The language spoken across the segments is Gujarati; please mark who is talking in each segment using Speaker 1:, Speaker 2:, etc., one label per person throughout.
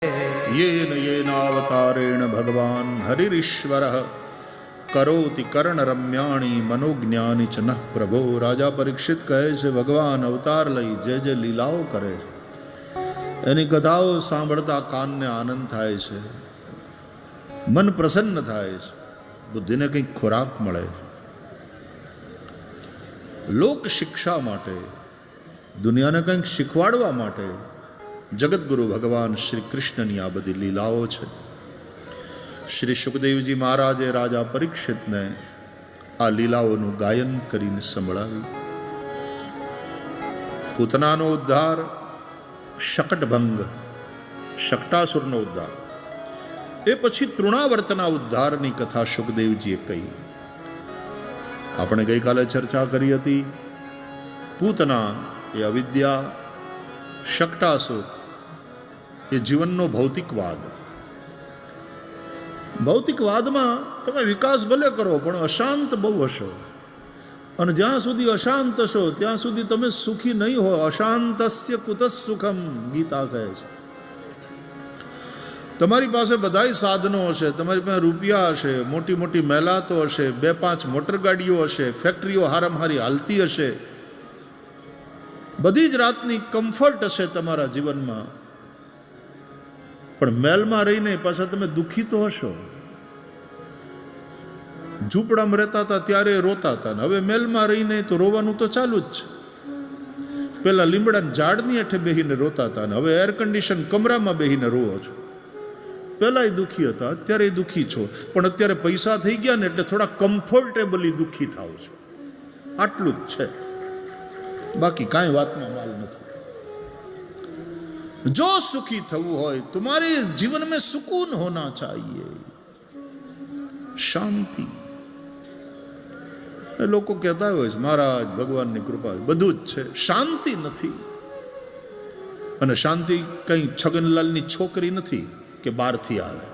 Speaker 1: येन येनावतारेण भगवान हरिरीश्वरः करोति कर्णरम्याणि मनोज्ञानि च नः प्रभो। राजा परीक्षित કહે છે ભગવાન અવતાર લઈ જે જે લીલાઓ કરે છે એની કથાઓ સાંભળતા કાનને આનંદ થાય છે, મન પ્રસન્ન થાય છે, બુદ્ધિને કંઈક ખોરાક મળે છે। લોક શિક્ષા માટે, દુનિયાને કંઈક શીખવાડવા માટે જગતગુરુ ભગવાન શ્રી કૃષ્ણની આ બધી લીલાઓ છે। શ્રી સુખદેવજી મહારાજે રાજા પરીક્ષિતને આ લીલાઓનું ગાયન કરીને સંભળાવ્યું। પૂતનાનો ઉદ્ધાર, શકટભંગ શકટાસુરનો ઉદ્ધાર, એ પછી તૃણાવર્તના ઉદ્ધારની કથા સુખદેવજીએ કહી। આપણે ગઈકાલે ચર્ચા કરી હતી, પૂતના એ અવિદ્યા, શકટાસુર એ જીવનનો ભૌતિકવાદ। ભૌતિકવાદમાં તમે વિકાસ ભલે કરો પણ અશાંત બહુ હશો, અને જ્યાં સુધી અશાંત હશો ત્યાં સુધી તમે સુખી નહીં હો। અશાંતસ્ય કુતઃ સુખમ, ગીતા કહે છે। તમારી પાસે બધાય સાધનો હશે, તમારી પાસે રૂપિયા હશે, મોટી મોટી મહેલાતો હશે, 2-5 મોટર ગાડીઓ હશે, ફેક્ટરીઓ હારામહારી હાલતી હશે, બધી જ રાતની કમ્ફર્ટ હશે તમારા જીવનમાં, પણ મહેલમાં રહીને પાછા તમે દુઃખી તો હશો। ઝૂંપડામાં રહેતા હતા ત્યારે રોતા હતા, હવે મહેલમાં રહીને તો રોવાનું તો ચાલુ જ છે। પેલા લીમડાના ઝાડની હેઠે બેહીને રોતા હતા ને હવે એર કન્ડિશન કમરામાં બેહીને રોવો છો। પહેલાંય દુઃખી હતા, અત્યારે દુઃખી છો, પણ અત્યારે પૈસા થઈ ગયા ને એટલે થોડા કમ્ફર્ટેબલી દુઃખી થાવ છો, આટલું જ છે, બાકી કાંઈ વાતમાં માલ નથી। जो सुखी થવું હોય, तुम्हारे जीवन में सुकून होना चाहिए, शांति। લોકો કહેતા હોય છે મહારાજ ભગવાનની કૃપા બધું જ છે, શાંતિ નથી। અને શાંતિ કંઈ છગનલાલની છોકરી નથી કે બહારથી આવે,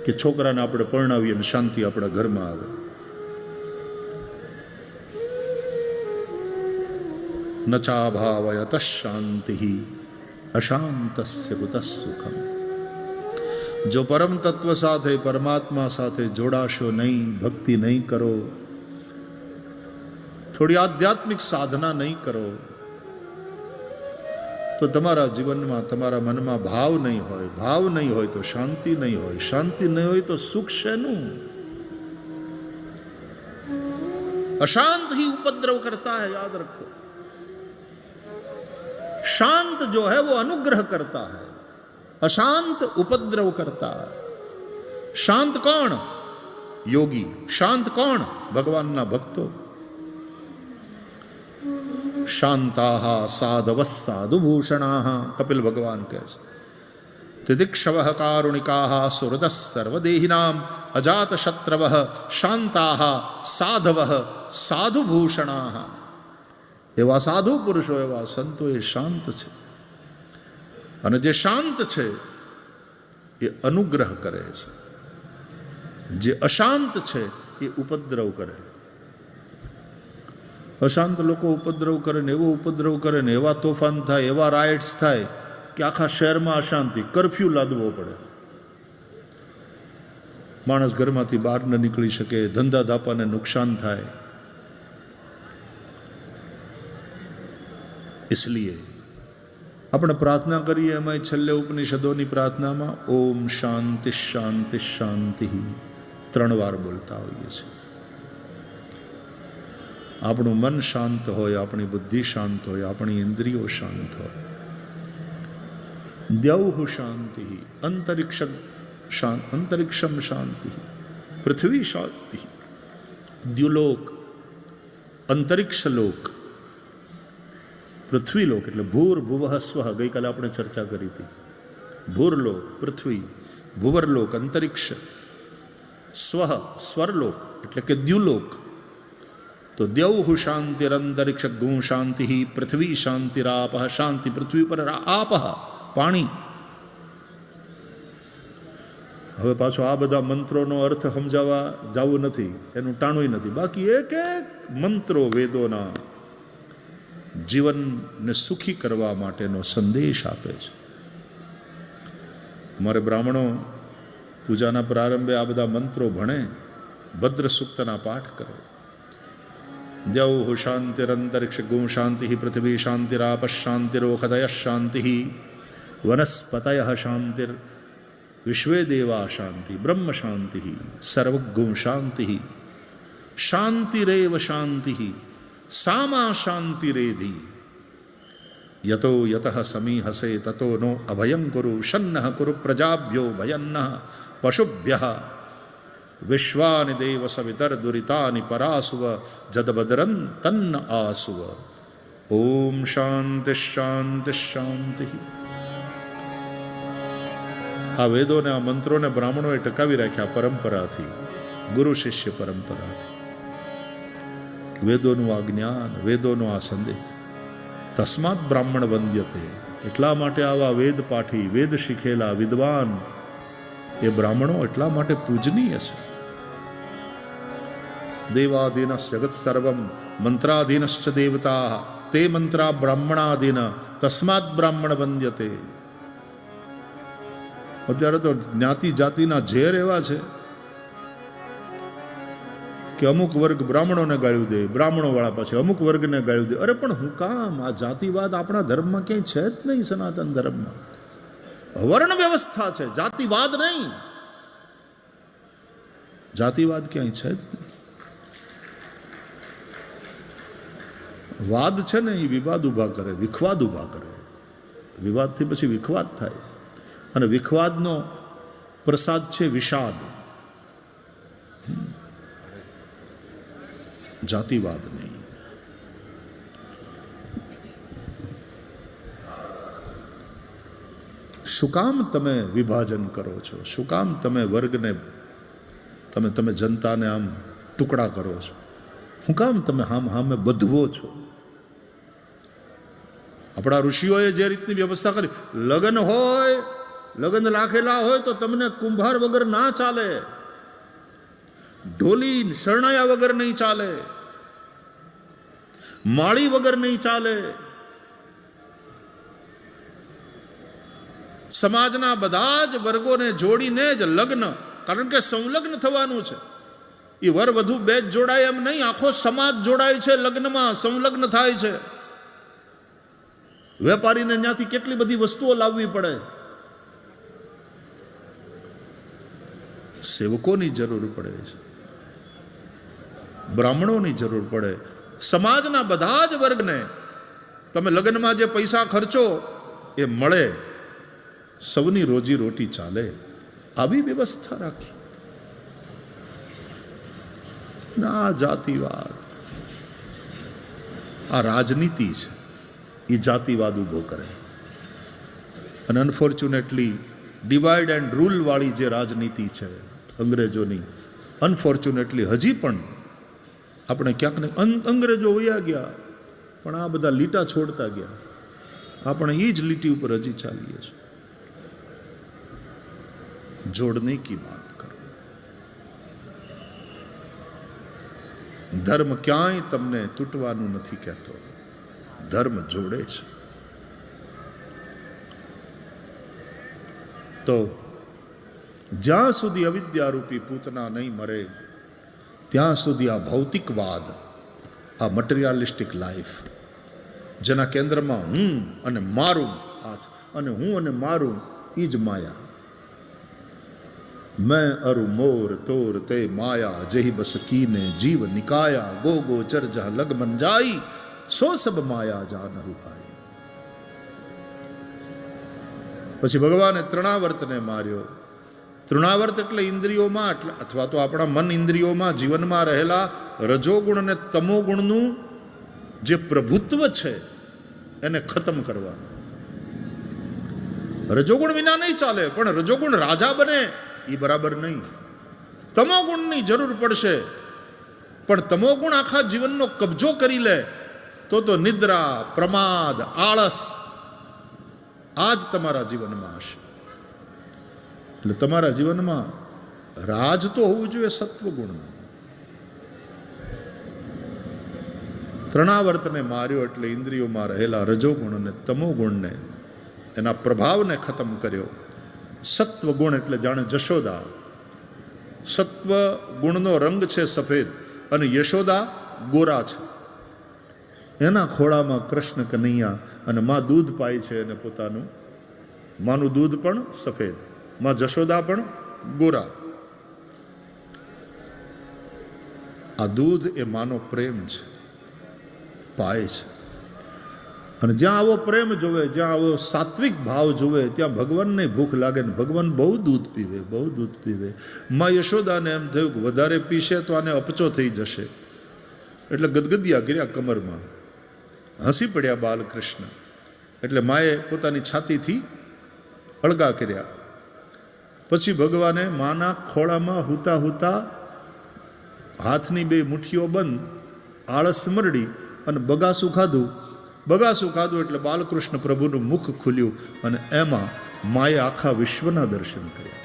Speaker 1: કે છોકરાને આપણે પરણાવીએ અને શાંતિ આપણા ઘરમાં આવે। નચા ભાવયત શાંતિ અશાંતસ્ય કુતઃ સુખમ। જો પરમ તત્વ સાથે, પરમાત્મા સાથે જોડાશો નહીં, ભક્તિ નહીં કરો, થોડી આધ્યાત્મિક સાધના નહીં કરો, તો તમારા જીવનમાં, તમારા મનમાં ભાવ નહીં હોય, ભાવ નહીં હોય તો શાંતિ નહીં હોય, શાંતિ નહીં હોય તો સુખ શેનું? अशांत ही उपद्रव करता है, याद रखो। शांत जो है वो अनुग्रह करता है, अशांत उपद्रव करता है। शांत कौन? योगी। शांत कौन? भगवान ना भक्तो। शांताः साधवः साधुभूषणाः, कपिल भगवान कहते। तितिक्षवः कारुणिकाः सुहृदः सर्वदेहिनां अजातशत्रवः शांताः साधवः साधुभूषणाः। એવા સાધુ પુરુષો, એવા સંતો એ શાંત છે, અને જે શાંત છે એ અનુગ્રહ કરે છે, જે અશાંત છે એ ઉપદ્રવ કરે। અશાંત લોકો ઉપદ્રવ કરે ને એવો ઉપદ્રવ કરે ને એવા તોફાન થાય, એવા રાઇટ્સ થાય કે આખા શહેરમાં અશાંતિ, કરફ્યુ લાદવો પડે, માણસ ઘરમાંથી બહાર ન નીકળી શકે, ધંધા ધાપાને નુકસાન થાય। इसलिए આપણે પ્રાર્થના કરીએ, એમાં છેલ્લે ઉપનિષદોની પ્રાર્થનામાં ઓમ શાંતિ શાંતિ શાંતિ 3 વાર બોલતા હોઈએ છીએ। આપણું મન શાંત હોય, આપણી બુદ્ધિ શાંત હોય, આપણી ઇન્દ્રિયો શાંત હોય। દ્યૌઃ શાંતિ, અંતરિક્ષમ શાંતિ, પૃથ્વી શાંતિ, દ્યુલોક અંતરિક્ષ લોક, પૃથ્વીલોક એટલે ભૂર ભુવઃ સ્વઃ, ગઈકાલે આપણે ચર્ચા કરી હતી। ભૂરલોક પૃથ્વી, ભુવરલોક અંતરિક્ષ, સ્વઃ સ્વરલોક એટલે કે દ્યુલોક। તો દ્યૌઃ શાંતિરંતરિક્ષ ગું શાંતિ, પૃથ્વી શાંતિરાપઃ, શાંતિ પૃથ્વી પર, આપઃ પાણી। હવે પાછો આ બધા મંત્રોનો અર્થ સમજાવવા જવું નથી, એનું ટાણું નથી, બાકી એક એક મંત્રો વેદોના જીવનને સુખી કરવા માટેનો સંદેશ આપે છે। મારે બ્રાહ્મણો પૂજાના પ્રારંભે આ બધા મંત્રો ભણે, ભદ્ર સૂક્તના પાઠ કરે. દ્યૌઃ શાંતિરંતરિક્ષ ગું શાંતિ, પૃથ્વી શાંતિરાપ શાંતિરોખદય શાંતિ, વનસ્પતય શાંતિર, વિશ્વે દેવા શાંતિ, બ્રહ્મ શાંતિ, સર્વગું શાંતિ, શાંતિરેવ શાંતિ, સામા શાંતિરેધિ. યતો યતઃ સમીહસે તતો નો અભયં કુરુ, શન્નઃ કુરુ પ્રજાભ્યો ભયન્નઃ પશુભ્યઃ, વિશ્વાનિ દેવ સવિતર દુરિતાનિ પરાસુવ, જદભદ્રં તન્ન આસુવ. ઓમ શાંતિ શાંતિ શાંતિ. આ વેદોને, આ મંત્રોને બ્રાહ્મણોએ ટકાવી રાખ્યા પરંપરાથી, ગુરુ શિષ્ય પરંપરાથી. વેદોનું આ જ્ઞાન, વેદોનો આ સંદેશ. તસ્માત બ્રાહ્મણ વંદ્યતે, એટલા માટે આવા વેદ પાઠી, વેદ શીખેલા વિદ્વાન એ બ્રાહ્મણો એટલા માટે પૂજનીય છે. દેવાધીનસ્ જગત સર્વમ મંત્રાધીનશ્ચ દેવતા, તે મંત્રા બ્રાહ્મણાધીન, તસ્માત બ્રાહ્મણ વંદ્યતે. અત્યારે તો જ્ઞાતિ જાતિના ઝેર એવા છે કે અમુક વર્ગ બ્રાહ્મણોને ગાળ્યું દે, બ્રાહ્મણો વાળા પછી અમુક વર્ગને ગાળ્યું દે. અરે પણ હું કામ? આ જાતિવાદ આપણા ધર્મમાં ક્યાંય છે જ નહીં. સનાતન ધર્મમાં વર્ણ વ્યવસ્થા છે, જાતિવાદ નહીં. જાતિવાદ ક્યાંય છે જ નહીં. વાદ છે ને એ વિવાદ ઉભા કરે, વિખવાદ ઉભા કરે. વિવાદથી પછી વિખવાદ થાય, અને વિખવાદનો પ્રસાદ છે વિષાદ. જાતિવાદ નહીં. શું કામ તમે વિભાજન કરો છો? શું કામ તમે વર્ગને, તમે જનતાને આમ ટુકડા કરો છો? શું કામ તમે હામે બધવો છો? આપણા ઋષિઓએ જે રીતની વ્યવસ્થા કરી, લગ્ન હોય, લગ્ન રાખેલા હોય તો તમને કુંભાર વગર ના ચાલે, ઢોલી શરણાયા વગર નહીં ચાલે, માળી વગર નહીં ચાલે. સમાજના બધા જ વર્ગોને જોડીને જ લગ્ન, કારણ કે સંલગ્ન થવાનું છે. એ વર વધુ બે જ જોડાય એમ નહીં, આખો સમાજ જોડાય છે લગ્નમાં, સંલગ્ન થાય છે. વેપારીને ત્યાંથી કેટલી બધી વસ્તુઓ લાવવી પડે, સેવકોની જરૂર પડે છે, બ્રાહ્મણોની જરૂર પડે. સમાજના બધા જ વર્ગને તમે લગ્નમાં જે પૈસા ખર્ચો એ મળે, સૌની રોજી રોટી ચાલે, આવી વ્યવસ્થા રાખી. ના જાતિવાદ, આ રાજનીતિ છે, એ જાતિવાદ ઊભો કરે. અને અનફોર્ચ્યુનેટલી ડિવાઇડ એન્ડ રૂલ વાળી જે રાજનીતિ છે અંગ્રેજોની, અનફોર્ચ્યુનેટલી હજી પણ આપણે ક્યાંક ને અંગ્રેજો વયા ગયા, પણ આ બધા લીટા છોડતા ગયા, આપણે એ જ લીટી ઉપર હજી ચાલીએ છીએ. જોડને કી વાત કરો. ધર્મ ક્યાંય તમને તૂટવાનું નથી કહેતો, ધર્મ જોડે છે. તો જ્યાં સુધી અવિદ્યારૂપી પૂતના નહીં મરે, ત્યાં સુધી આ ભૌતિકવાદ, આ મટીરિયાલિસ્ટિક લાઈફ, જેના કેન્દ્રમાં હું અને મારું, અને હું અને મારું એ જ માયા. મેં અરુ મોર તોર તે માયા, જેહી બસ કીને જીવ નિકાયા, ગો ગોચર જહ લગ મન જાઈ, સો સબ માયા જાન હરુભાઈ. પછી ભગવાને તૃણાવર્તને માર્યો. તૃણાવર્ત એટલે ઇન્દ્રિયોમાં, અથવા તો આપણા મન ઇન્દ્રિયોમાં, જીવનમાં રહેલા રજોગુણ અને તમોગુણનું જે પ્રભુત્વ છે એને ખતમ કરવાનું. રજોગુણ વિના નહીં ચાલે, પણ રજોગુણ રાજા બને એ બરાબર નહીં. તમોગુણની જરૂર પડશે, પણ તમોગુણ આખા જીવનનો કબજો કરી લે તો નિદ્રા, પ્રમાદ, આળસ આ જ તમારા જીવનમાં હશે. એટલે તમારા જીવનમાં રાજ તો હોવું જોઈએ સત્વગુણનું. તૃણાવર્તને માર્યો એટલે ઇન્દ્રિયોમાં રહેલા રજોગુણ અને તમોગુણને, એના પ્રભાવને ખતમ કર્યો. સત્વ ગુણ એટલે જાણે જશોદા. સત્વ ગુણનો રંગ છે સફેદ અને યશોદા ગોરા છે. એના ખોળામાં કૃષ્ણ કનૈયા અને માં દૂધ પાય છે અને પોતાનું માનું દૂધ પણ સફેદ, માં જશોદા પણ ગોરા. આ દૂધ એ માનો પ્રેમ છે, પાય છે. અને જ્યાં આવો પ્રેમ જોવે, જ્યાં આવો સાત્વિક ભાવ જોવે, ત્યાં ભગવાનને ભૂખ લાગે ને ભગવાન બહુ દૂધ પીવે, બહુ દૂધ પીવે. માં યશોદાને એમ થયું કે વધારે પીશે તો આને અપચો થઈ જશે, એટલે ગદગદિયા કર્યા કમરમાં, હસી પડ્યા બાલકૃષ્ણ. એટલે માએ પોતાની છાતીથી અળગા કર્યા. પછી ભગવાને માના ખોળામાં હુતા હુતા હાથની બે મુઠ્ઠીઓ બંધ, આળસ મરડી અને બગાસું ખાધું. બગાસું ખાધું એટલે બાલકૃષ્ણ પ્રભુનું મુખ ખુલ્યું અને એમાં માએ આખા વિશ્વના દર્શન કર્યા.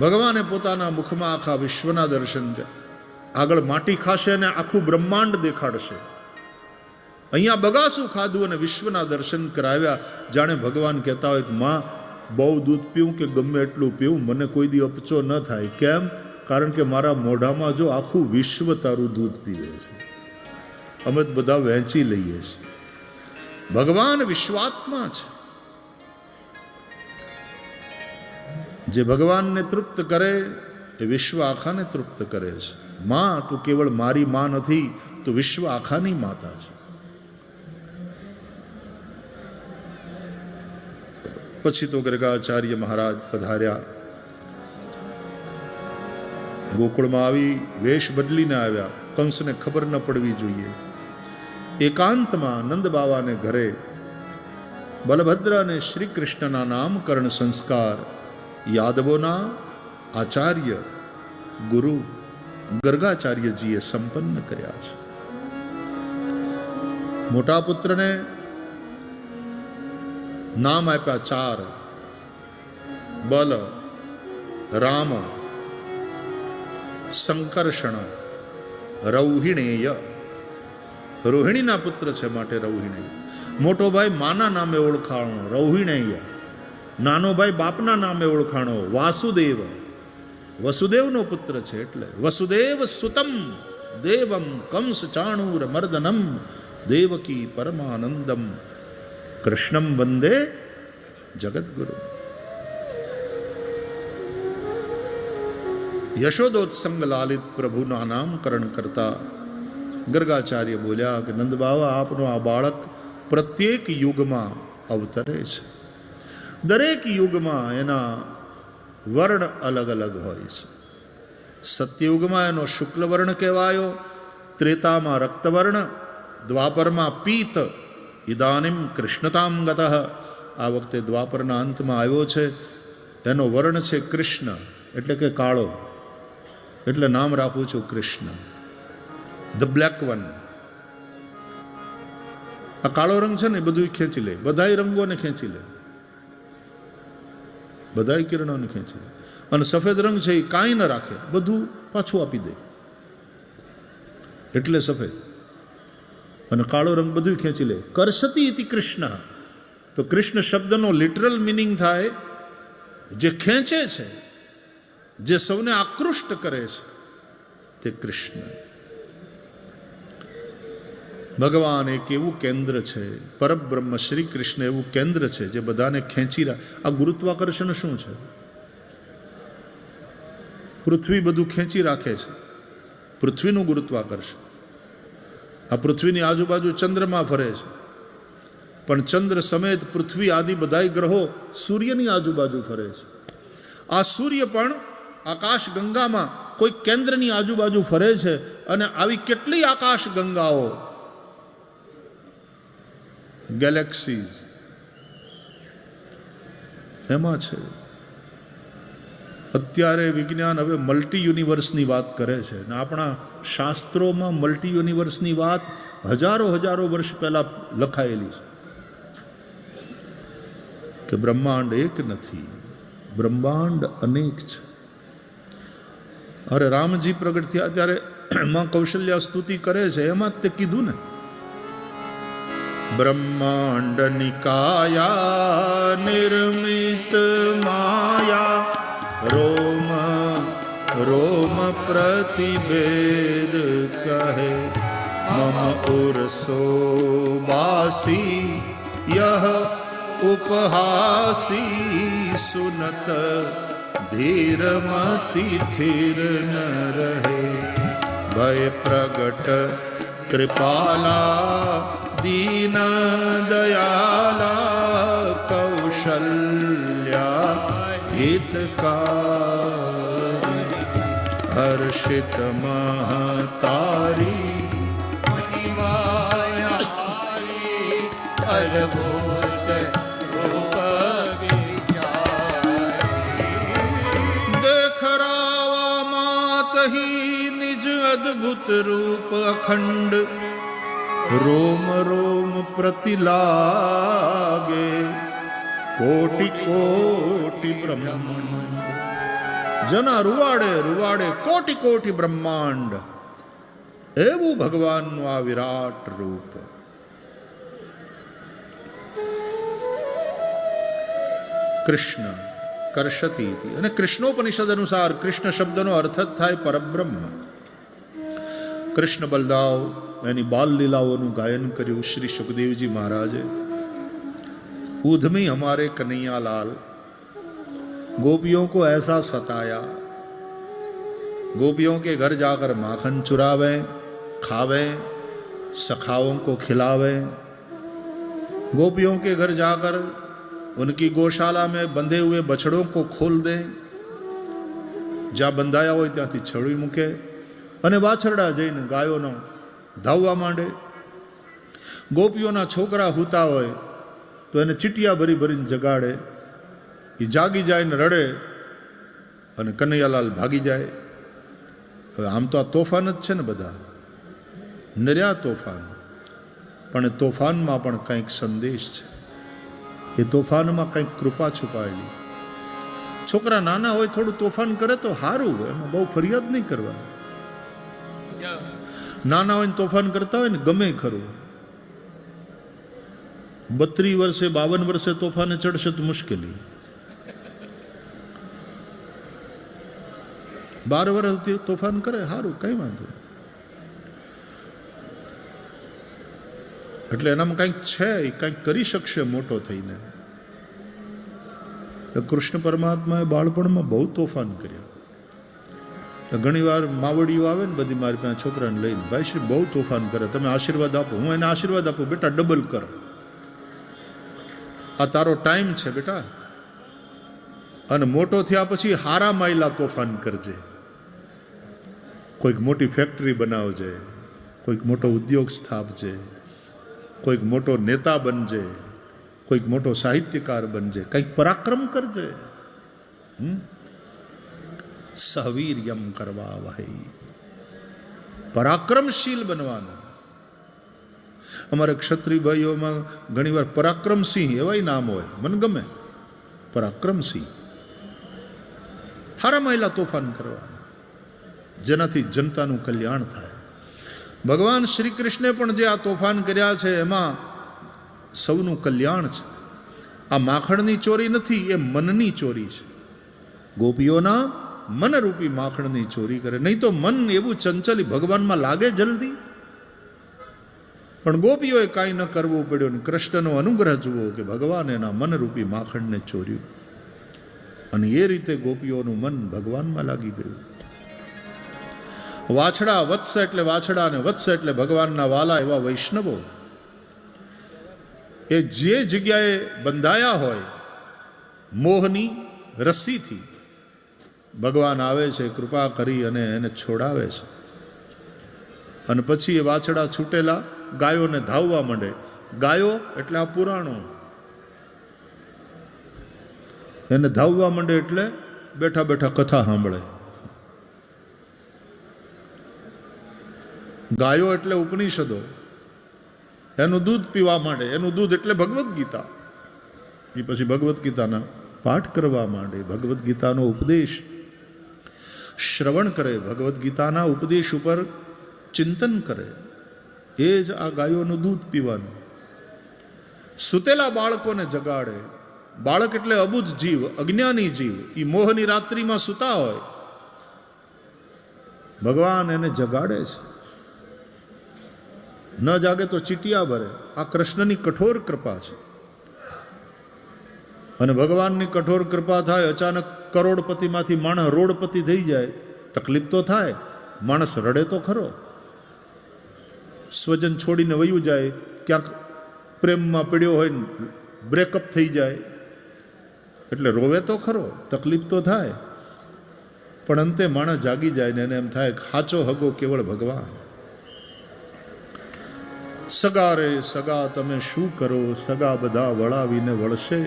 Speaker 1: ભગવાને પોતાના મુખમાં આખા વિશ્વના દર્શન કર્યા. આગળ માટી ખાશે અને આખું બ્રહ્માંડ દેખાડશે. અહીંયા બગાસું ખાધું અને વિશ્વના દર્શન કરાવ્યા. જાણે ભગવાન કહેતા હોય કે માં, બહુ દૂધ પીવું કે ગમે એટલું પીવું, મને કોઈ દી અપચો ન થાય. કેમ? કારણ કે મારા મોઢામાં જો આખું વિશ્વ તારું દૂધ પીવે છે, અમે બધા વહેંચી લઈએ છીએ. ભગવાન વિશ્વાત્મા છે. જે ભગવાનને તૃપ્ત કરે એ વિશ્વ આખાને તૃપ્ત કરે છે. માં, તું કેવળ મારી માં નથી, તું વિશ્વ આખાની માતા છે. પછી તો ગર્ગાચાર્ય મહારાજ પધાર્યા. ગોકુળમાં આવી વેશ બદલીને આવ્યા. કંસને ખબર ન પડવી જોઈએ. એકાંતમાં નંદ બાવાને ઘરે બલભદ્ર અને શ્રી કૃષ્ણના નામકરણ સંસ્કાર યાદવોના આચાર્ય ગુરુ ગર્ગાચાર્યજીએ સંપન્ન કર્યા છે. મોટા પુત્રને નામ આપ્યા 4: બલ, રામ, સંકર્ષણ, રૌહિણેય. રોહિણીના પુત્ર છે માટે રૌહિણેય. મોટો ભાઈ માના નામે ઓળખાણો, રૌહિણેય. નાનો ભાઈ બાપના નામે ઓળખાણો, વાસુદેવ. વસુદેવનો પુત્ર છે એટલે વસુદેવ સુતમ દેવમ કંસ ચાણૂર મર્દનમ દેવકી પરમાનંદમ કૃષ્ણમ વંદે જગદગુરુ. યશોદોત્સંગ લાલિત પ્રભુના નામકરણ કરતા ગર્ગાચાર્ય બોલ્યા કે નંદ બાવા, આપનો આ બાળક પ્રત્યેક યુગમાં અવતરે છે. દરેક યુગમાં એના વર્ણ અલગ અલગ હોય છે. સત્યયુગમાં એનો શુક્લ વર્ણ કહેવાયો, ત્રેતામાં રક્તવર્ણ, દ્વાપરમાં પીત, ઇદાનીમ કૃષ્ણતામ ગતઃ. આ વખતે દ્વાપરના અંતમાં આવ્યો છે. એનો વર્ણ છે કૃષ્ણ, એટલે કે કાળો, એટલે નામ રાખું છું કૃષ્ણ, ધ બ્લેક વન. આ કાળો રંગ છે ને બધું ખેંચી લે, બધાય રંગોને ખેંચી લે, બધાય કિરણોને ખેંચી લે. અને સફેદ રંગ છે એ કાંઈ ન રાખે, બધું પાછું આપી દે, એટલે સફેદ. અને કાળો રંગ બધું ખેંચી લે. કરશતી ઇતિ કૃષ્ણ. તો કૃષ્ણ શબ્દનો લિટરલ મિનિંગ થાય જે ખેંચે છે, જે સૌને આકૃષ્ટ કરે છે, તે કૃષ્ણ. ભગવાન એક એવું કેન્દ્ર છે, પરબ્રહ્મ શ્રી કૃષ્ણ એવું કેન્દ્ર છે જે બધાને ખેંચી રહ્યા. આ ગુરુત્વાકર્ષણ શું છે? પૃથ્વી બધું ખેંચી રાખે છે, પૃથ્વીનું ગુરુત્વાકર્ષણ. આ પૃથ્વીની આજુબાજુ ચંદ્રમાં ફરે છે, પણ ચંદ્ર સમેત પૃથ્વી આદિ બધાય ગ્રહો સૂર્યની આજુબાજુ ફરે છે. આ સૂર્ય પણ આકાશ ગંગામાં કોઈ કેન્દ્રની આજુબાજુ ફરે છે. અને આવી કેટલી આકાશ ગંગાઓ, ગેલેક્સીઝ એમાં છે. અત્યારે વિજ્ઞાન હવે મલ્ટી યુનિવર્સની વાત કરે છે, અને આપણા શાસ્ત્રોમાં મલ્ટી યુનિવર્સની વાત હજારો વર્ષ પહેલા લખાયેલી છે કે બ્રહ્માંડ એક નથી, બ્રહ્માંડ અનેક છે. અરે રામજી પ્રગટ થયા ત્યારે માં કૌશલ્યા સ્તુતિ કરે છે, એમાં જ તે કીધું ને, ब्रह्मांड निकाया निर्मित माया रोम रोम प्रतिवेद कहे मम उर्सो बासी यह उपहासी सुनत धीर मति थिर न रहे भय प्रगट कृपाला दीन दयाला कौशल्या हितकारी हर्षित महतारी
Speaker 2: अद्भुत रूप
Speaker 1: देख रावा मात ही निज अद्भुत रूप अखंड रोम रोम प्रतिलागे कोटि कोटि ब्रह्मांड जना रुवाड़े रुवाड़े कोटि कोटि ब्रह्मांड एवं भगवान आ विराट रूप कृष्ण कर्षति અને કૃષ્ણોપનિષદ અનુસાર કૃષ્ણ શબ્દનો અર્થ જ થાય પરબ્રહ્મ. કૃષ્ણ બલદાવ એની બાલ લીલાઓનું ગાયન કર્યું શ્રી સુખદેવજી મહારાજે. ઉધમી हमारे कन्हैया लाल गोपियों को ऐसा सताया, गोपियों के घर जाकर माखन चुरावे खावे सखाओं को खिलावे, गोपियों के घर जाकर उनकी गौशाला में बंधे हुए बछड़ों को खोल दें, જ્યાં બંધાયા હોય ત્યાંથી છડી મૂકે અને વાછરડા જઈને ગાયોનો ધાવવા માંડે. ગોપીઓના છોકરા હૂતા હોય તો એને ચીટિયા ભરી ભરીને જગાડે, એ જાગી જાય ને રડે અને કનૈયાલાલ ભાગી જાય. હવે આમ તો આ તોફાન જ છે ને, બધા નર્યા તોફાન, પણ એ તોફાનમાં પણ કંઈક સંદેશ છે. એ તોફાનમાં કંઈક કૃપા છુપાયેલી. છોકરા નાના હોય થોડું તોફાન કરે તો સારું, એમાં બહુ ફરિયાદ નહીં કરવાની. નાના હોય ને તોફાન કરતા હોય ને ગમે ખરું. 32 વર્ષે 52 વર્ષે તોફાને ચડશે તો મુશ્કેલી. 12 વર્ષથી તોફાન કરે સારું, કઈ વાંધો. એટલે એનામાં કંઈક છે, એ કંઈક કરી શકશે મોટો થઈને. કૃષ્ણ પરમાત્માએ બાળપણમાં બહુ તોફાન કર્યા. ઘણી વાર માવડીઓ આવે ને બધી મારી પાસે છોકરાને લઈને, ભાઈ શ્રી બહુ તોફાન કરે, તમે આશીર્વાદ આપો. હું એને આશીર્વાદ આપું, બેટા ડબલ કરો, આ તારો ટાઈમ છે બેટા, અને મોટો થયા પછી હારા માયલા તોફાન કરજે. કોઈક મોટી ફેક્ટરી બનાવજે, કોઈક મોટો ઉદ્યોગ સ્થાપજે, કોઈક મોટો નેતા બનજે, કોઈક મોટો સાહિત્યકાર બનજે, કંઈક પરાક્રમ કરજે. સહવીર્યમ કરવા વહી, પરાક્રમશીલ બનવાનું. અમારે ક્ષત્રિય ભાઈઓમાં ઘણીવાર પરાક્રમસિંહ એવાય નામ હોય, મને ગમે પરાક્રમસિંહ. હારા મહિલા તોફાન કરવાના, જેનાથી જનતાનું કલ્યાણ થાય. ભગવાન શ્રી કૃષ્ણે પણ જે આ તોફાન કર્યા છે એમાં સૌનું કલ્યાણ છે. આ માખણની ચોરી નથી, એ મનની ચોરી છે. ગોપીઓના મનરૂપી માખણની ચોરી કરે. નહીં તો મન એવું ચંચલ ભગવાનમાં લાગે જલ્દી. પણ ગોપીઓએ કાંઈ ન કરવું પડ્યું ને કૃષ્ણનો અનુગ્રહ જુઓ કે ભગવાન એના મનરૂપી માખણને ચોર્યું, અને એ રીતે ગોપીઓનું મન ભગવાનમાં લાગી ગયું. વાછડા વત્સ એટલે વાછડા, અને વત્સ એટલે ભગવાનના વાલા એવા વૈષ્ણવો એ જે જગ્યાએ બંધાયા હોય મોહની રસ્સીથી, ભગવાન આવે છે, કૃપા કરી અને એને છોડાવે છે. અને પછી એ વાછડા છૂટેલા ગાયોને ધાવવા માંડે. ગાયો એટલે આ પુરાણો, એને ધાવવા માંડે એટલે બેઠા બેઠા કથા સાંભળે. ગાયો એટલે ઉપનિષદો, એનું દૂધ પીવા માંડે. એનું દૂધ એટલે ભગવદ્ ગીતા. એ પછી ભગવદ્ ગીતાના પાઠ કરવા માંડે, ભગવદ્ ગીતાનો ઉપદેશ શ્રવણ કરે, ભગવદ્ ગીતાના ઉપદેશ ઉપર ચિંતન કરે. એ જ આ ગાયોનું દૂધ પીવાનું. સુતેલા બાળકોને જગાડે. બાળક એટલે અબુધ જીવ, અજ્ઞાની જીવ. એ મોહની રાત્રિમાં સૂતા હોય, ભગવાન એને જગાડે છે. ન જાગે તો ચીટિયા ભરે. આ કૃષ્ણની કઠોર કૃપા છે. અને ભગવાનની કઠોર કૃપા થાય, અચાનક કરોડપતિમાંથી માણસ રોડપતિ થઈ જાય, તકલીફ તો થાય. માણસ રડે તો ખરો. સ્વજન છોડીને વયું જાય, ક્યાંક પ્રેમમાં પડ્યો હોય ને બ્રેકઅપ થઈ જાય એટલે રોવે તો ખરો, તકલીફ તો થાય. પણ અંતે માણસ જાગી જાય ને એને એમ થાય સાચો હગો કેવળ ભગવાન. સગા રે સગા તમે શું કરો, સગા બધા વળાવીને વળશે,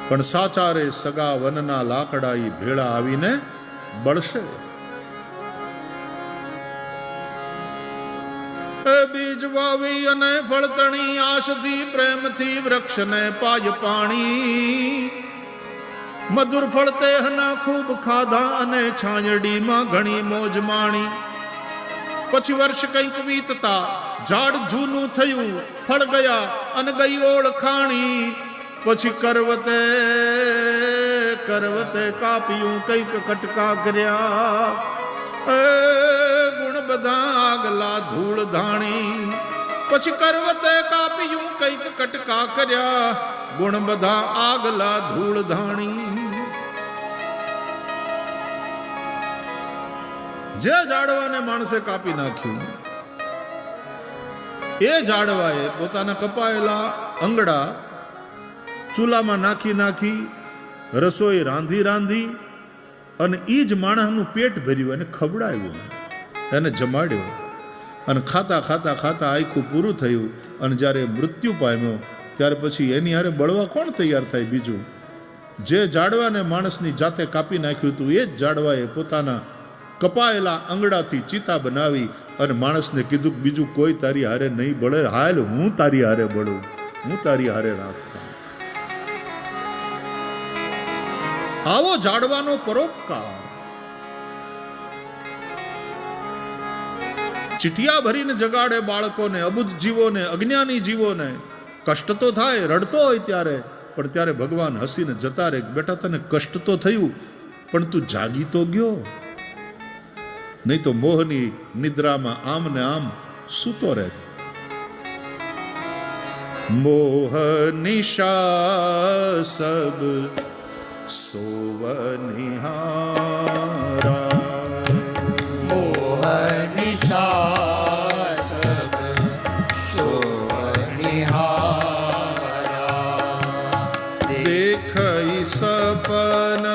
Speaker 1: પણ સાચા રે સગા વનના લાકડા ઈ ભેળા આવીને બળશે. બીજ વાવી અને ફળતણી, આશથી પ્રેમથી વૃક્ષને પાય પાણી. મધુર ફળતે હના ખૂબ ખાધા અને છાંયડીમાં ઘણી મોજ માણી. પછી વર્ષ કંઈક વીતતા ઝાડ જૂનું થયું, ફળ ગયા અને ગઈ ઓળખાણી. પછી કરવતે કરવતે કાપ્યું, કંઈક કટકા કર્યા, ગુણ બધા આગલા ધૂળ ધાણી. પછી કરવતે કાપ્યું, કંઈક કટકા કર્યા, ગુણ બધા આગલા ધૂળ ધાણી. જે ઝાડવાને માણસે કાપી નાખ્યું, એ ઝાડવાએ પોતાના કપાયેલા અંગડા ચૂલામાં નાખી રસોઈ રાંધી અને એ જ માણસનું પેટ ભર્યું, એને ખવડાવ્યું, એને જમાડ્યો. અને ખાતા આખું પૂરું થયું. અને જ્યારે મૃત્યુ પામ્યો ત્યારે પછી એની હારે બળવા કોણ તૈયાર થાય બીજું? જે ઝાડવાને માણસની જાતે કાપી નાખ્યું હતું, એ જ ઝાડવાએ પોતાના કપાયેલા અંગડાથી ચિતા બનાવી અને માણસને કીધું કે બીજું કોઈ તારી હારે નહીં બળે, હાલ હું તારી હારે બળું, હું તારી હારે રાખતા. આવો ઝાડવાનો પરોપકાર. ચીટિયા ભરીને જગાડે બાળકોને, અબુધ જીવોને, અજ્ઞાની જીવોને. કષ્ટ તો થાય, રડતો હોય ત્યારે, પણ ત્યારે ભગવાન હસીને જતા રહે, બેટા તને કષ્ટ તો થયું પણ તું જાગી તો ગયો, નહીં તો મોહની નિદ્રામાં આમ ને આમ સૂતો રહે. મોહ નિશા સબ સોવનિહારા,
Speaker 2: મોહ નિશા સબ સોવનિહારા.
Speaker 1: દેખઈ સપન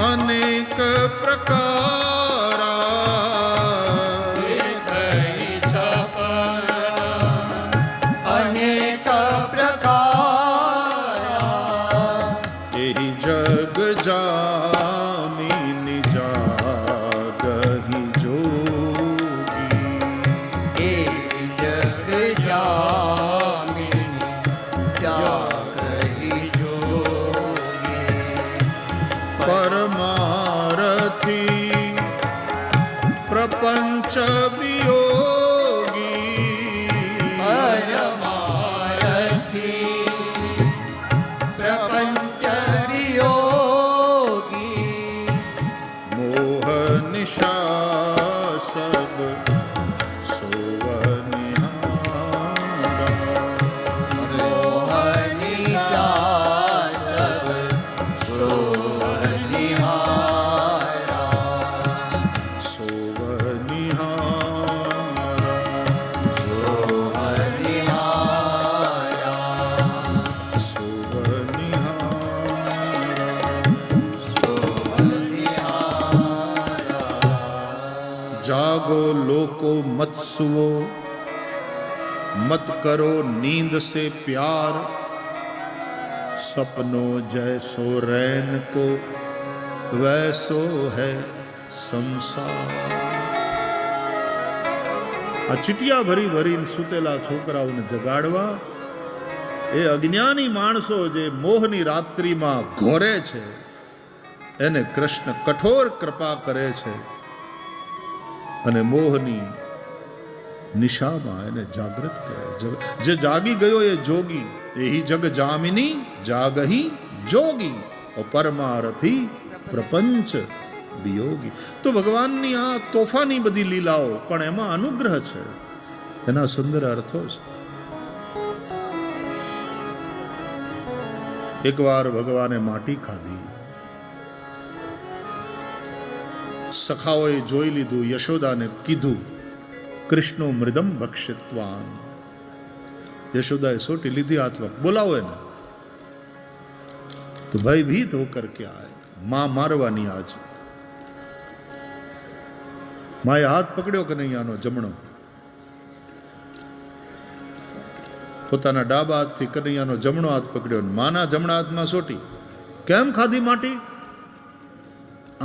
Speaker 1: અનેક પ્રકારા,
Speaker 2: દેખઈ સપન અનેક પ્રકારા.
Speaker 1: એહી જગ જામીની જાગહી જોગી,
Speaker 2: એ જગ જામિની જાગહી જોગી.
Speaker 1: પરમારથી પ્રપંચ વિયોગી,
Speaker 2: પરમારથી પ્રપંચ વિયોગી.
Speaker 1: મોહ નિશા સબ સોવનિહારા,
Speaker 2: મોહ નિશા સબ સોવનિહારા.
Speaker 1: સોવનિહારા,
Speaker 2: સોવનિહારા.
Speaker 1: સોવનિહારા. જાગો લોકો મત સુવો, મત કરો नींद से प्यार, सपनों जैसो रैन को वैसो है संसार. આ ચીટિયા ભરીને સૂતેલા છોકરાઓને જગાડવા એ અજ્ઞાની માણસો જે મોહની રાત્રિમાં ઘોરે છે, એને કૃષ્ણ કઠોર કૃપા કરે છે અને મોહની નિશામાં એને જાગૃત કહેવાય. જે જાગી ગયો એ જોગી, એહી જગ જામિની જાગહી જોગી, પરમારથી પ્રપંચ વિયોગી. તો ભગવાનની આ તોફાની બધી લીલાઓ, પણ એમાં અનુગ્રહ છે, એના સુંદર અર્થો છે. એકવાર ભગવાને માટી ખાધી, સખાઓએ જોઈ લીધું, યશોદાને કીધું કૃષ્ણો મૃદમ ભક્ષિત્વાન. યશોદાએ સોટી લીધી હાથમાં, બોલાવો એને. તો ભયભીત હોકર કે આય, માં મારવાની આજ. માએ હાથ પકડ્યો કનૈયાનો જમણો, પોતાના ડાબા હાથથી કનૈયાનો જમણો હાથ પકડ્યો, માના જમણા હાથમાં સોટી. કેમ ખાધી માટી?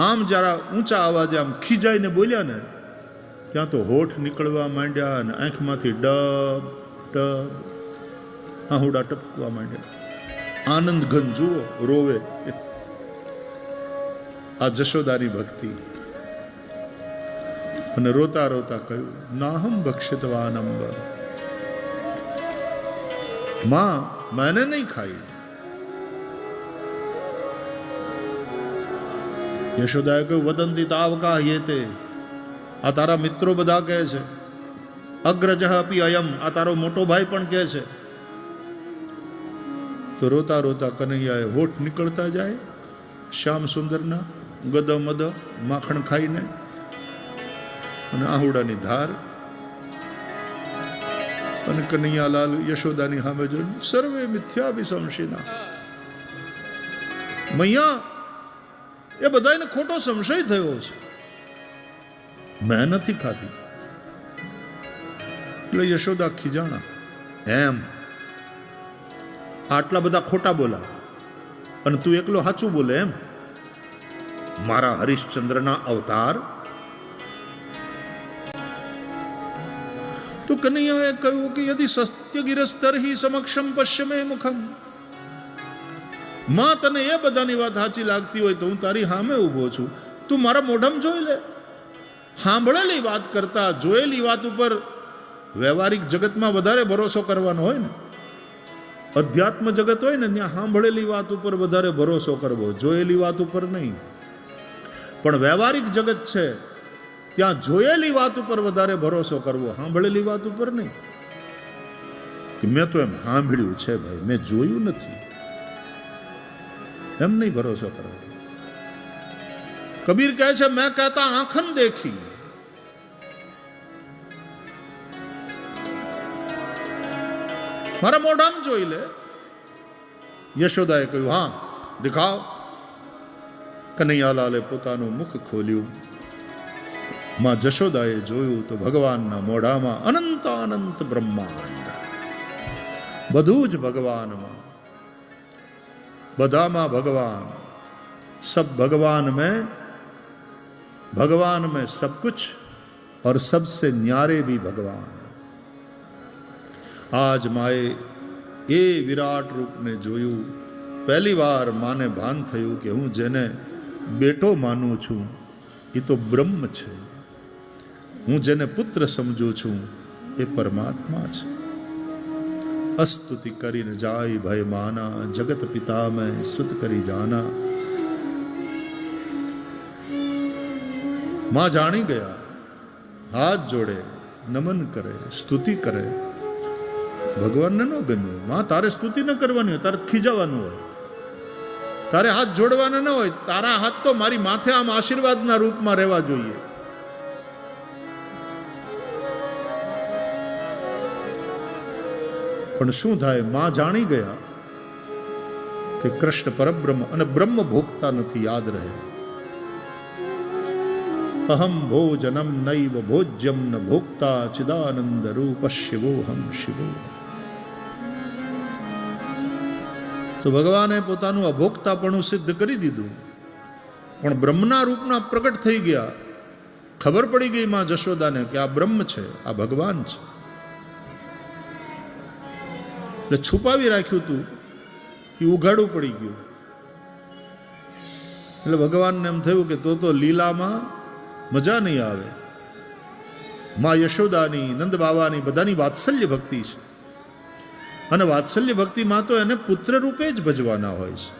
Speaker 1: આમ જરા ઊંચા અવાજે આમ ખીજાઈને બોલ્યા ને, ત્યાં તો હોઠ નીકળવા માંડ્યા અને આંખમાંથી ડબ ડબ આહુડા ટપકવા માંડ્યા. આનંદ ઘન જુઓ, રોવે. આ જશોદાની ભક્તિ. અને રોતા રોતા કહ્યું, નાહમ ભક્ષિતવાન અંબ. માં, मैंने नहीं खाई. યશોદાએ કહ્યું, વદંતી તાવકા યેતે. આ તારા મિત્રો બધા કહે છે. અગ્રજઃ અપી અયમ. આ તારો મોટો ભાઈ પણ કહે છે. તો રોતા રોતા કનૈયાએ હોઠ નીકળતા જાય શ્યામ સુંદરના, ગદ મદ માખણ ખાઈને, અને આહુડાની ધાર. અને કનૈયાલાલ યશોદાની સામે જોઈને, સર્વે મિથ્યાભિસંશિના. મૈયા, એ બધાને ખોટો સંશય થયો છે, મેં નથી ખાધી. એટલે યશોદા ખીજાણા, એમ આટલા બધા ખોટા બોલા અને તું એકલો સાચું બોલે એમ? મારા હરિશ્ચંદ્રના અવતાર. તો કનૈયાએ કહ્યું કે યદિ સત્યગિરસ્તરહિ સમક્ષમ પશ્યમે મુખમ. માં, તને એ બધાની વાત સાચી લાગતી હોય તો હું તારી સામે ઊભો છું, તું મારા મોઢામાં જોઈ લે. સાંભળેલી વાત કરતા જોયેલી વાત ઉપર વ્યવહારિક જગતમાં વધારે ભરોસો કરવાનો હોય ને. અધ્યાત્મ જગત હોય ને ત્યાં સાંભળેલી વાત ઉપર વધારે ભરોસો કરવો, જોયેલી વાત ઉપર નહીં. પણ વ્યવહારિક જગત છે ત્યાં જોયેલી વાત ઉપર વધારે ભરોસો કરવો, સાંભળેલી વાત ઉપર નહીં. કે મેં તો એમ સાંભળ્યું છે ભાઈ, મેં જોયું નથી, એમ નહીં ભરોસો કરવો. કબીર કહે છે, મેં કહેતા આંખન દેખી. મારા મોઢામાં જોઈ લે. યશોદાએ કહ્યું, હા દિખાવ. કનૈયાલાલે પોતાનું મુખ ખોલ્યું. માં જશોદાએ જોયું તો ભગવાનના મોઢામાં અનંત અનંત બ્રહ્માંડ, બધું જ ભગવાનમાં, બધામાં ભગવાન. सब भगवान में सब कुछ और सबसे न्यारे भी भगवान. आज माए એ વિરાટ રૂપને જોયું. પહેલી વાર માને ભાન થયું કે હું જેને બેટો માનું છું એ તો બ્રહ્મ છે, હું જેને પુત્ર સમજું છું એ પરમાત્મા છે. અસ્તુતિ કરીને જાય ભય માના, જગત પિતા મેં સુત કરી જાના. માં જાણી ગયા, હાથ જોડે, નમન કરે, સ્તુતિ કરે. ભગવાનને ન ગમ્યું. માં, તારે સ્તુતિ ન કરવાની હોય, તારે ખીજાવાનું હોય, તારે હાથ જોડવાના ન હોય. તારા હાથ તો મારી માથે આમ આશીર્વાદના રૂપમાં રહેવા જોઈએ. પણ શું થાય, માં જાણી ગયા કે કૃષ્ણ પરબ્રહ્મ અને બ્રહ્મ ભોગતા નથી. યાદ રહે, અહમ ભોજનમ નૈવ ભોજ્યમ ન ભોક્તા ચિદાનંદ રૂપ શિવોહમ શિવો. તો ભગવાને પોતાનું અભોક્તાપણું સિદ્ધ કરી દીધું, પણ બ્રહ્મના રૂપના પ્રગટ થઈ ગયા. ખબર પડી ગઈ માં જશોદાને કે આ બ્રહ્મ છે, આ ભગવાન છે. એટલે છુપાવી રાખ્યું તું એ ઉઘાડું પડી ગયું. એટલે ભગવાનને એમ થયું કે તો લીલામાં મજા નહીં આવે, મા યશોદાની, નંદ બાવાની બધાની વાત્સલ્ય ભક્તિ છે. અને વાત્સલ્ય ભક્તિમાં તો એને પુત્ર રૂપે જ ભજવાના હોય છે.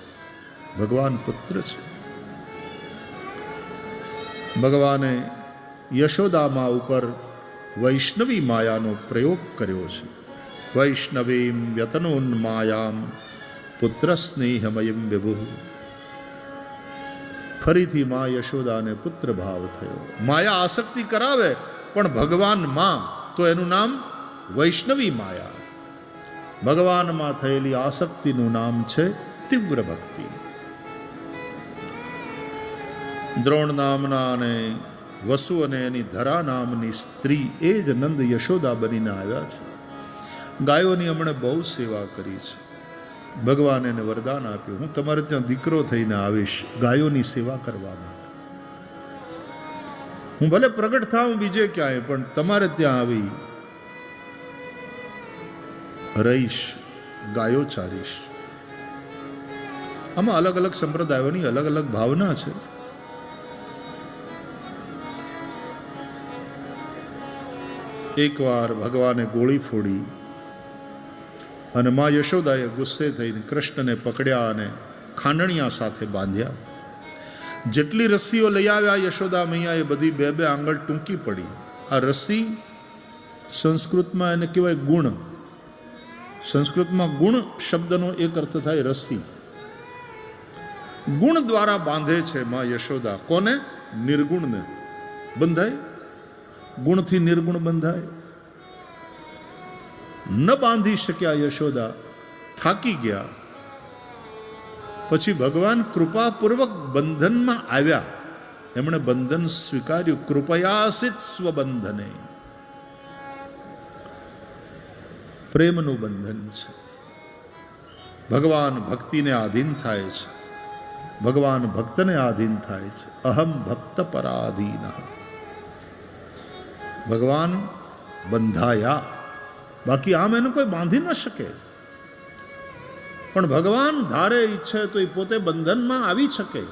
Speaker 1: ભગવાન પુત્ર છે. ભગવાને યશોદામા ઉપર વૈષ્ણવી માયાનો પ્રયોગ કર્યો છે. વૈષ્ણવીમ વ્યતનોન્માયામ પુત્ર સ્નેહમયમ વિભુ. ફરીથી મા યશોદાને પુત્ર ભાવ થયો. માયા આસક્તિ કરાવે, પણ ભગવાન માં તો એનું નામ વૈષ્ણવી માયા. ભગવાનમાં થયેલી આસક્તિનું નામ છે તીવ્ર ભક્તિ. દ્રોણ નામના અને વસુ અને એની ધરા નામની સ્ત્રી એ જ નંદ યશોદા બનીને આવ્યા છે. ગાયોની હમણે બહુ સેવા કરી છે. ભગવાન એને વરદાન આપ્યું, હું તમારે ત્યાં દીકરો થઈને આવીશ ગાયોની સેવા કરવા માટે. હું ભલે પ્રગટ થાઉં બીજે ક્યાંય, પણ તમારે ત્યાં આવી રહીશ, ગાયો ચારીશ. આમાં અલગ અલગ સંપ્રદાયોની અલગ અલગ ભાવના છે. એકવાર ભગવાને ગોળી ફોડી અને મા યશોદાએ ગુસ્સે થઈને કૃષ્ણને પકડ્યા અને ખાંડણિયા સાથે બાંધ્યા. જેટલી રસ્સીઓ લઈ આવ્યા યશોદા મૈયાએ બધી બે બે આંગળ ટૂંકી પડી. આ રસ્સી સંસ્કૃતમાં એને કહેવાય ગુણ. સંસ્કૃતમાં ગુણ શબ્દનો એક અર્થ થાય રસ્સી. ગુણ દ્વારા બાંધે છે મા યશોદા. કોને? નિર્ગુણને. બંધાય? ગુણથી નિર્ગુણ બંધાય? ન બાંધી શક્યા યશોદા, થાકી ગયા. પછી ભગવાન કૃપાપૂર્વક બંધનમાં આવ્યા. એમણે બંધન સ્વીકાર્યું. કૃપયાસિત સ્વબંધને. પ્રેમનું બંધન છે. ભગવાન ભક્તિને આધીન થાય છે. ભગવાન ભક્તને આધીન થાય છે. અહમ ભક્ત પરાધીના. ભગવાન બંધાયા, બાકી આમ એનું કોઈ બાંધી ન શકે. પણ ભગવાન ધારે ઈચ્છે તો એ પોતે બંધનમાં આવી શકે.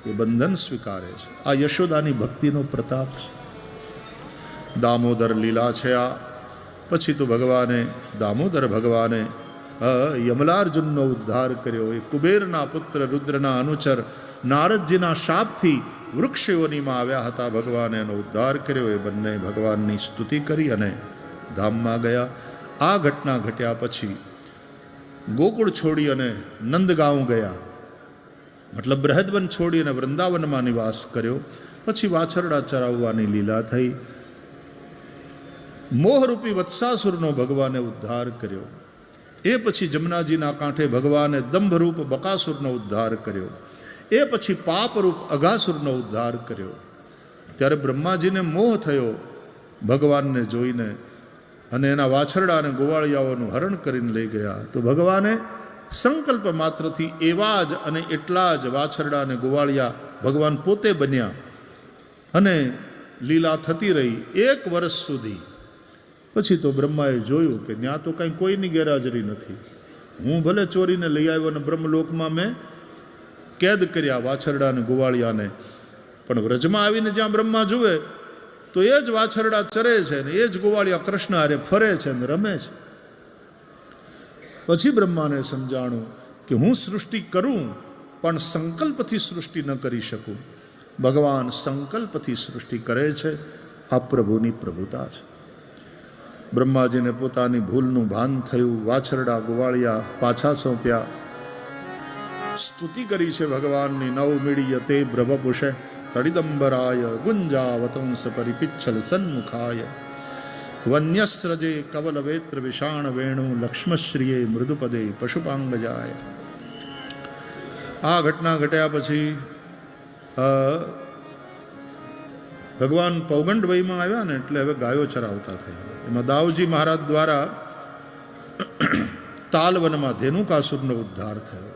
Speaker 1: એ બંધન સ્વીકારે છે. આ યશોદાની ભક્તિનો પ્રતાપ છે. દામોદર લીલા છે આ. પછી તો ભગવાને દામોદર ભગવાને યમલાર્જુનનો ઉદ્ધાર કર્યો. એ કુબેરના પુત્ર રુદ્રના અનુચર નારદજીના શાપથી વૃક્ષયોનીમાં આવ્યા હતા. ભગવાને એનો ઉદ્ધાર કર્યો. એ બંને ભગવાનની સ્તુતિ કરી અને ધામમાં ગયા. આ ઘટના ઘટ્યા પછી ગોકુળ છોડી અને નંદગાંવ ગયા. મતલબ બૃહદવન છોડી અને વૃંદાવનમાં નિવાસ કર્યો. પછી વાછરડા ચરાવવાની લીલા થઈ. મોહરૂપી વત્સાસુરનો ભગવાને ઉદ્ધાર કર્યો. એ પછી જમનાજીના કાંઠે ભગવાને દંભરૂપ બકાસુરનો ઉદ્ધાર કર્યો. એ પછી પાપરૂપ અઘાસુરનો ઉદ્ધાર કર્યો. ત્યારે બ્રહ્માજીને મોહ થયો ભગવાનને જોઈને, અને એના વાછરડા અને ગોવાળિયાઓનું હરણ કરીને લઈ ગયા. તો ભગવાને સંકલ્પ માત્રથી એવા જ અને એટલા જ વાછરડા અને ગોવાળિયા ભગવાન પોતે બન્યા. અને લીલા થતી રહી 1 વર્ષ સુધી. પછી તો બ્રહ્માએ જોયું કે ત્યાં તો કાંઈ કોઈની ગેરહાજરી નથી. હું ભલે ચોરીને લઈ આવ્યો અને બ્રહ્મલોકમાં મેં કેદ કર્યા વાછરડા અને ગોવાળિયાને, પણ વ્રજમાં આવીને જ્યાં બ્રહ્મા જુએ તો એ જ વાછરડા ચરે છે ને એ જ ગોવાળિયા કૃષ્ણ હારે ફરે છે ને રમે છે. પછી બ્રહ્માને સમજાણું કે હું સૃષ્ટિ કરું પણ સંકલ્પથી સૃષ્ટિ ન કરી શકું. ભગવાન સંકલ્પથી સૃષ્ટિ કરે છે. આ પ્રભુની પ્રભુતા છે. બ્રહ્માજીને પોતાની ભૂલનું ભાન થયું. વાછરડા ગોવાળિયા પાછા સોંપ્યા. સ્તુતિ કરી છે ભગવાનની. નવ મીડીય તે બ્રહ્મપુષે તડિદંબરાય ગુંજાવતંસ પરિપિચ્છલ સન્મુખાય વન્યસ્રજે કવલવેત્ર વિષાણ વેણુ લક્ષ્મશ્રીએ મૃદુપદે પશુપાંગજાય. આ ઘટના ઘટ્યા પછી ભગવાન પૌગંડ વયમાં આવ્યા ને એટલે હવે ગાયો ચરાવતા થયા. એમાં દાવજી મહારાજ દ્વારા તાલવનમાં ધેનુકાસુરનો ઉદ્ધાર થયો.